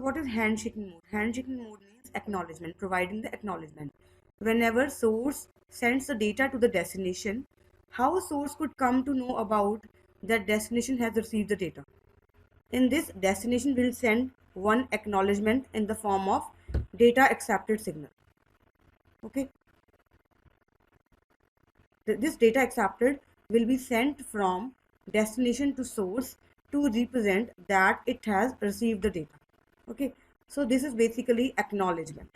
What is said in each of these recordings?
what is handshaking mode? Handshaking mode means acknowledgement, providing the acknowledgement. Whenever source sends the data to the destination, how source could come to know about that destination has received the data? In this, destination will send one acknowledgement in the form of data accepted signal. Okay. This data accepted will be sent from destination to source to represent that it has received the data. Okay. So this is basically acknowledgement.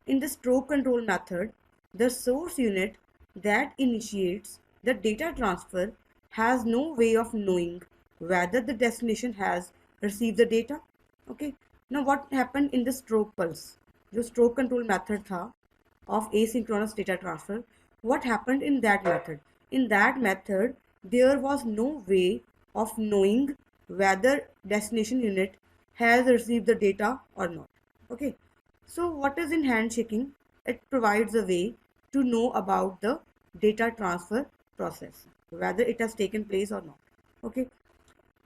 In the stroke control method, the source unit that initiates the data transfer has no way of knowing whether the destination has received the data. Okay. Now what happened in the stroke pulse? जो stroke control method था of asynchronous data transfer, what happened in that method? In that method, there was no way of knowing whether destination unit has received the data or not. Okay. So what is in handshaking? It provides a way to know about the data transfer process, whether it has taken place or not. Okay.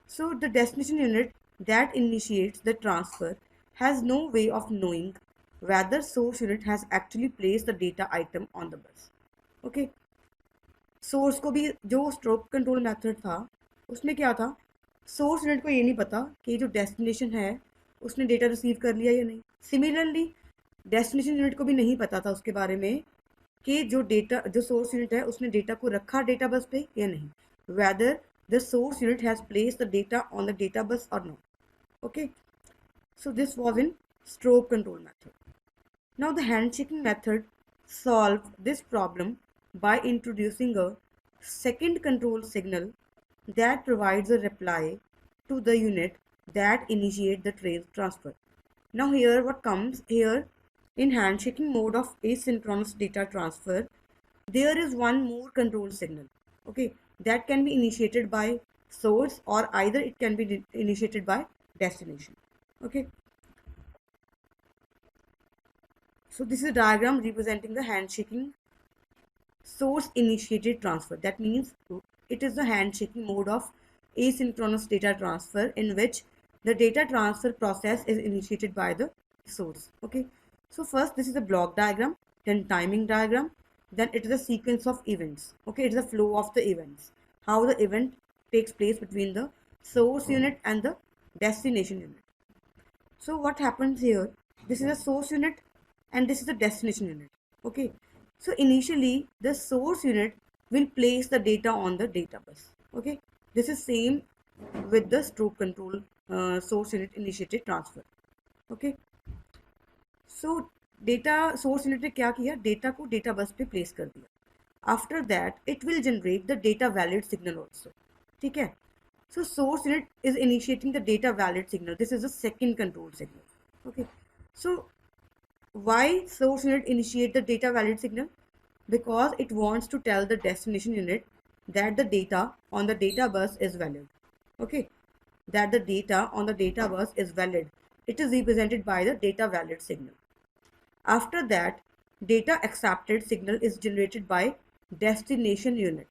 So the destination unit that initiates the transfer has no way of knowing whether source unit has actually placed the data item on the bus. Okay. Source को भी जो stroke control method था उसमें क्या था, source unit को ये नहीं पता कि जो डेस्टिनेशन है उसने डेटा रिसीव कर लिया या नहीं. सिमिलरली डेस्टिनेशन यूनिट को भी नहीं पता था उसके बारे में कि जो सोर्स यूनिट है उसने डेटा को रखा डेटा बस पे या नहीं, whether the source unit has place the data on the data bus or not. Okay, so this was in stroke control method. Now the handshaking method solved this problem by introducing a second control signal that provides a reply to the unit that initiate the transfer. Now here what comes here, in handshaking mode of asynchronous data transfer, there is one more control signal, okay, that can be initiated by source or either it can be initiated by destination. Okay, so this is a diagram representing the handshaking source initiated transfer. That means it is the handshaking mode of asynchronous data transfer in which the data transfer process is initiated by the source. Okay, so first this is a block diagram, then timing diagram, then it is a sequence of events. Okay, it is a flow of the events, how the event takes place between the source unit and the destination unit. So what happens here, this is a source unit and this is the destination unit. Okay, so initially the source unit will place the data on the data bus. Okay, this is same with the stroke control source unit initiated transfer. Okay, so data source unit ने क्या किया, data को data bus पे place कर दिया. After that it will generate the data valid signal also. ठीक है, so source unit is initiating the data valid signal. This is the second control signal. Okay, so why source unit initiate the data valid signal? Because it wants to tell the destination unit that the data on the data bus is valid. Okay, that the data on the data bus is valid. It is represented by the data valid signal. After that, data accepted signal is generated by destination unit.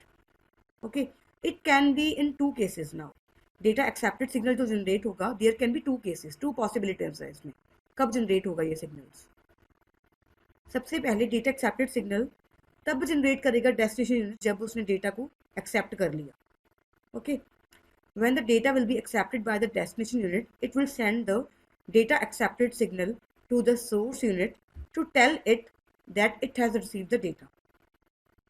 Okay, it can be in two cases. Now data accepted signal जो generate होगा, there can be two cases, two possibilities है इसमें. कब generate होगा ये signals? सबसे पहले data accepted signal तब जनरेट करेगा डेस्टिनेशन यूनिट जब उसने डेटा को एक्सेप्ट कर लिया. Okay, when the data will be accepted by the destination unit it will send the data accepted signal to the source unit to tell it that it has received the data.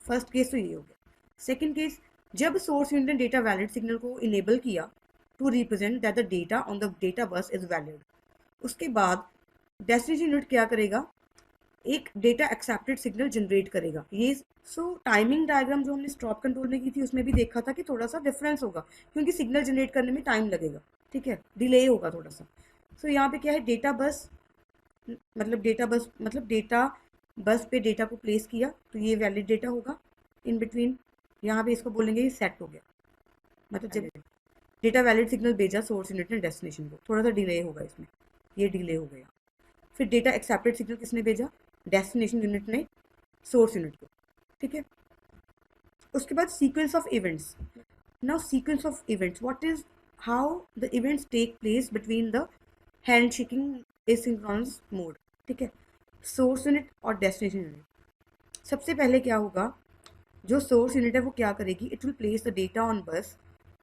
First case तो ये हो गया. Second case, जब source unit ने data valid signal को enable किया to represent that the data on the data बस is valid, उसके बाद डेस्टिनेशन यूनिट क्या करेगा, एक डेटा एक्सेप्टेड सिग्नल जनरेट करेगा. ये सो टाइमिंग डायग्राम जो हमने स्टॉप कंट्रोल में की थी उसमें भी देखा था कि थोड़ा सा डिफरेंस होगा क्योंकि सिग्नल जनरेट करने में टाइम लगेगा. ठीक है, डिले होगा थोड़ा सा. सो यहाँ पे क्या है, डेटा बस मतलब डेटा बस पे डेटा को प्लेस किया तो ये वैलिड डेटा होगा. इन बिटवीन यहाँ पे इसको बोलेंगे ये सेट हो गया, मतलब जब डेटा वैलिड सिग्नल भेजा सोर्स यूनिट ने डेस्टिनेशन को, थोड़ा सा डिले होगा इसमें, ये डिले हो गया. फिर डेटा एक्सेप्टेड सिग्नल किसने भेजा, डेस्टिनेशन यूनिट ने सोर्स यूनिट को. ठीक है, उसके बाद sequence of events. Now sequence of events, what is how the events take place between the hand shaking asynchronous mode, ठीक है। सोर्स यूनिट और डेस्टिनेशन यूनिट। सबसे पहले क्या होगा, जो सोर्स यूनिट है वो क्या करेगी, it will place the data on bus,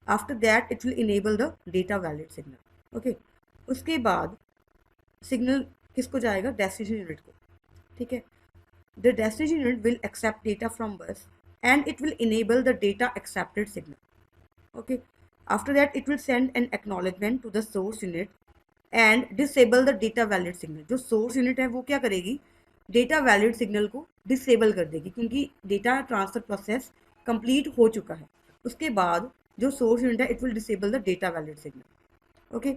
after that it will enable the data valid signal, okay. उसके बाद सिग्नल किसको जाएगा, डेस्टिनेशन यूनिट को, ठीक है। The destination unit will accept data from bus and it will enable the data accepted signal, okay. After that it will send an acknowledgement to the source unit and disable the data valid signal. जो source unit है वो क्या करेगी, data valid signal को disable कर देगी, क्योंकि data transfer process complete हो चुका है। उसके बाद जो source unit है it will disable the data valid signal, okay,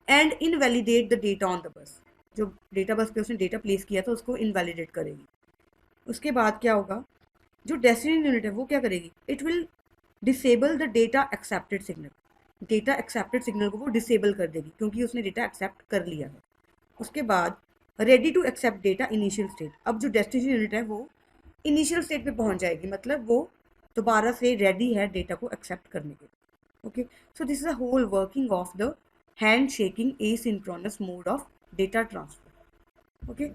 and invalidate the data on the bus। जो data bus पे उसने data place किया था उसको invalidate करेगी। उसके बाद क्या होगा, जो डेस्टिनेशन यूनिट है वो क्या करेगी, it will disable the data accepted signal. Data accepted signal को वो डिसेबल कर देगी क्योंकि उसने डेटा एक्सेप्ट कर लिया है। उसके बाद ready to accept data initial state. अब जो डेस्टिनेशन यूनिट है वो इनिशियल स्टेट पे पहुंच जाएगी, मतलब वो दोबारा से रेडी है डेटा को एक्सेप्ट करने के लिए, okay. So this is the whole working of the hand shaking asynchronous mode of data transfer, okay.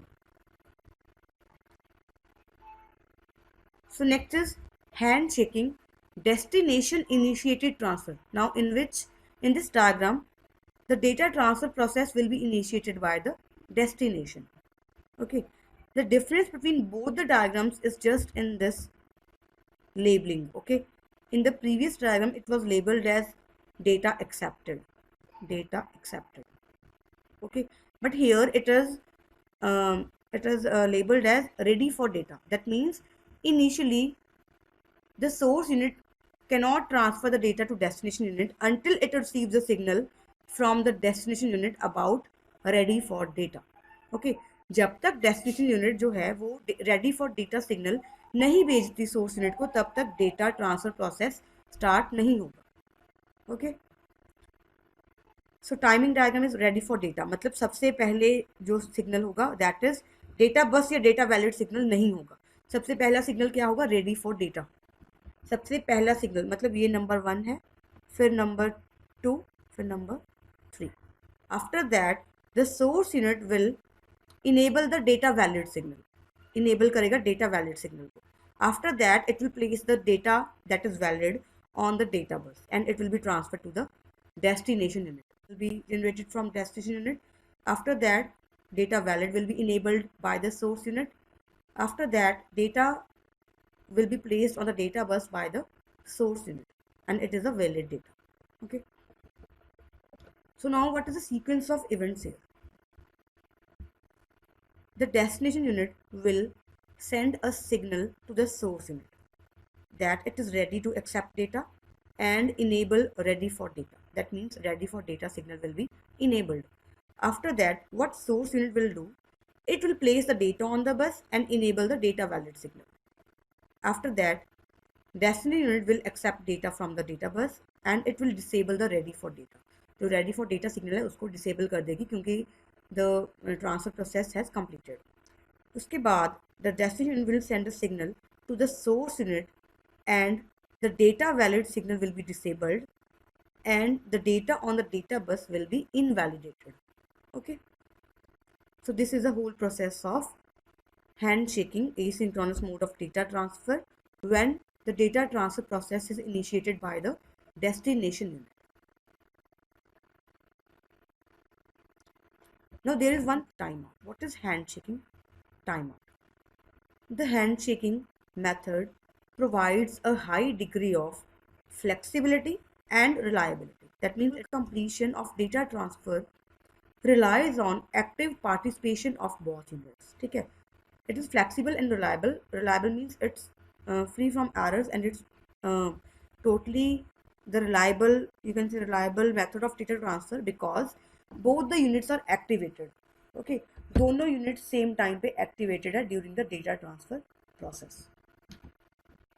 So next is handshaking destination initiated transfer. Now in this diagram, the data transfer process will be initiated by the destination. Okay. The difference between both the diagrams is just in this labeling. Okay. In the previous diagram, it was labeled as data accepted. Data accepted. Okay. But here it is labeled as ready for data. That means initially the source unit cannot transfer the data to destination unit until it receives a signal from the destination unit about ready for data, okay। जब तक destination unit जो है वो ready for data signal नहीं भेजती source unit को, तब तक डेटा ट्रांसफर प्रोसेस स्टार्ट नहीं होगा, okay. So timing diagram is ready for data, मतलब सबसे पहले जो सिग्नल होगा दैट इज डेटा बस या डेटा वैलिड सिग्नल नहीं होगा। सबसे पहला सिग्नल क्या होगा, रेडी फॉर डेटा। सबसे पहला सिग्नल मतलब ये नंबर 1 है, फिर नंबर 2, फिर number 3। After that the source unit will enable the data valid signal, enable करेगा डेटा वैलिड सिग्नल को। After that it will place the data that is valid on the data bus and it will be transferred to the destination unit, it will be generated from destination unit. After that data valid will be enabled by the source unit. After that data will be placed on the data bus by the source unit and it is a valid data, okay. So now what is the sequence of events here? The destination unit will send a signal to the source unit that it is ready to accept data and enable ready for data. That means ready for data signal will be enabled. After that what source unit will do, it will place the data on the bus and enable the data valid signal. After that destination unit will accept data from the data bus and it will disable the ready for data. जो ready for data signal है उसको disable कर देगी क्योंकि the transfer process has completed. उसके बाद the destination unit will send a signal to the source unit and the data valid signal will be disabled and the data on the data bus will be invalidated, okay. So this is the whole process of handshaking asynchronous mode of data transfer when the data transfer process is initiated by the destination unit. Now there is one timeout. What is handshaking timeout? The handshaking method provides a high degree of flexibility and reliability. That means the completion of data transfer relies on active participation of both units, ठीक है। It is flexible and reliable. Reliable means it's free from errors and it's totally the reliable, you can say reliable method of data transfer because both the units are activated, okay। दोनों units same time पे activated है during the data transfer process.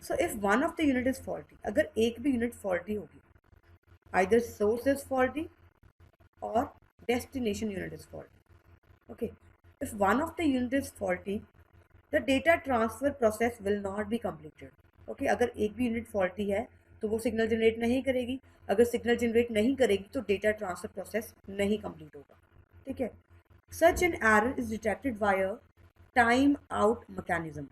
So if one of the unit is faulty, अगर एक भी unit faulty होगी, either source is faulty or destination unit is faulty, okay। If one of the unit is faulty, the data transfer process will not be completed, okay। अगर एक भी unit faulty है तो वो सिग्नल जनरेट नहीं करेगी, अगर सिग्नल जनरेट नहीं करेगी तो डेटा ट्रांसफर प्रोसेस नहीं कंप्लीट होगा, ठीक है. Such an error is detected via time out mechanism.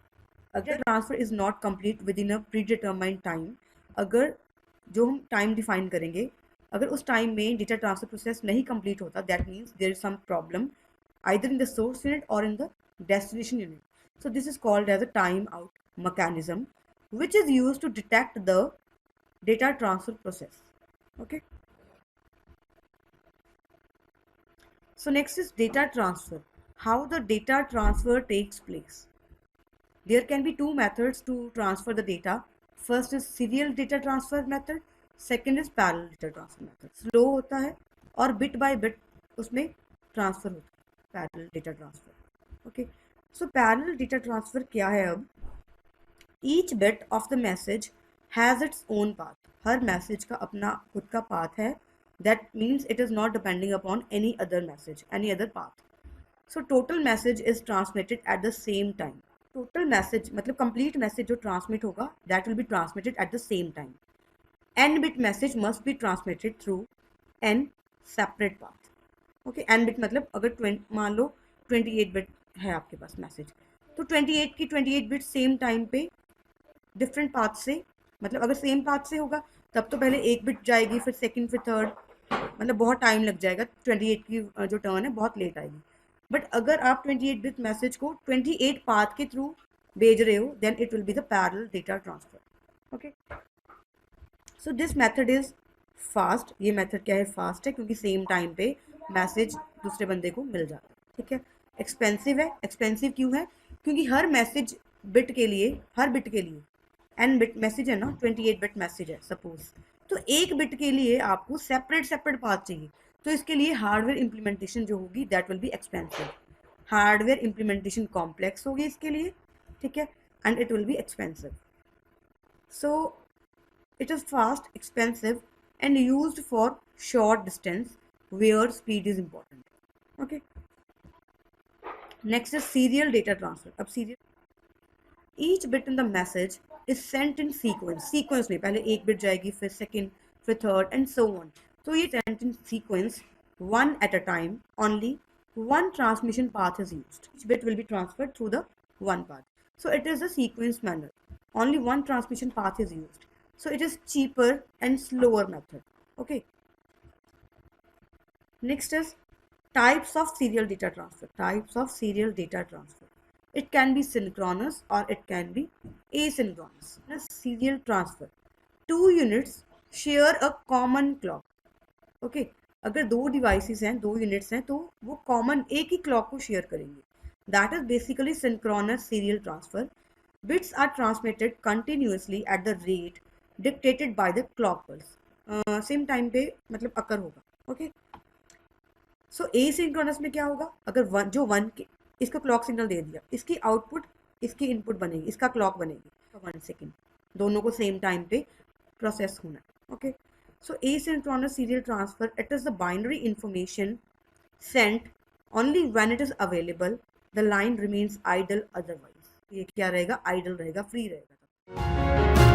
अगर transfer is not complete with in a predetermined time, अगर जो हम टाइम डिफाइन करेंगे, अगर उस टाइम में डेटा ट्रांसफर प्रोसेस नहीं कंप्लीट होता, that means there is some problem either in the source unit or in the destination unit. So this is called as a timeout mechanism, which is used to detect the data transfer process. Okay. So next is data transfer. How the data transfer takes place. There can be two methods to transfer the data. First is serial data transfer method. Second is parallel data transfer method. Slow होता है और bit by bit उसमें transfer होता है, parallel data transfer. Okay. So parallel data transfer क्या है अब? Each bit of the message has its own path. Her message का अपना खुद का path है. That means it is not depending upon any other message, any other path. So total message is transmitted at the same time. Total message मतलब complete message जो transmit होगा, that will be transmitted at the same time. N bit message must be transmitted through n separate path. Okay, n bit मतलब अगर मान लो 28 bit है आपके पास message, तो 28 की 28 बिट सेम टाइम पे डिफरेंट पाथ से, मतलब अगर सेम पाथ से होगा तब तो पहले एक बिट जाएगी, फिर सेकंड, फिर थर्ड, मतलब बहुत टाइम लग जाएगा. 28 की जो टर्न है बहुत लेट आएगी. बट अगर आप 28 बिट मैसेज को 28 पाथ के थ्रू भेज रहे हो, then it will be the parallel data transfer. Okay. So this method is fast. ये मेथड क्या है? फास्ट है क्योंकि सेम टाइम पे मैसेज दूसरे बंदे को मिल जाता है. ठीक है. एक्सपेंसिव है. एक्सपेंसिव क्यों है? क्योंकि हर मैसेज बिट के लिए, हर बिट के लिए एन बिट मैसेज है ना, 28 बिट मैसेज है सपोज, तो एक बिट के लिए आपको सेपरेट सेपरेट पाथ चाहिए. तो इसके लिए हार्डवेयर इम्प्लीमेंटेशन जो होगी that will be expensive. Hardware implementation complex होगी इसके लिए. ठीक है. And it will be expensive. So it is fast, expensive, and used for short distance where speed is important. Okay. Next is serial data transfer. अब serial, each bit in the message is sent in sequence. Sequence में पहले एक bit जाएगी, फिर second, फिर third, and so on. तो ये sent in sequence, one at a time. Only one transmission path is used. Each bit will be transferred through the one path. So it is a sequence manner. Only one transmission path is used. So it is cheaper and slower method. Okay. Next is types of serial data transfer. Types of serial data transfer. It can be synchronous or it can be asynchronous. Serial transfer. Two units share a common clock. Okay. अगर दो devices हैं, दो units हैं, तो वो common एक ही clock को शेयर करेंगे. That is basically synchronous serial transfer. Bits are transmitted continuously at the rate dictated by the clock pulse. Same time पे मतलब अकर होगा. ओके. सो एसिंक्रोनस में क्या होगा? अगर जो वन के इसको क्लॉक सिग्नल दे दिया, इसकी आउटपुट इसकी इनपुट बनेगी, इसका क्लॉक बनेगी 1 सेकेंड. दोनों को सेम टाइम पे प्रोसेस होना है. Okay. So asynchronous serial transfer, it is the binary information sent only when it is available. The line remains idle otherwise. ये क्या रहेगा? Idle रहेगा, free रहेगा.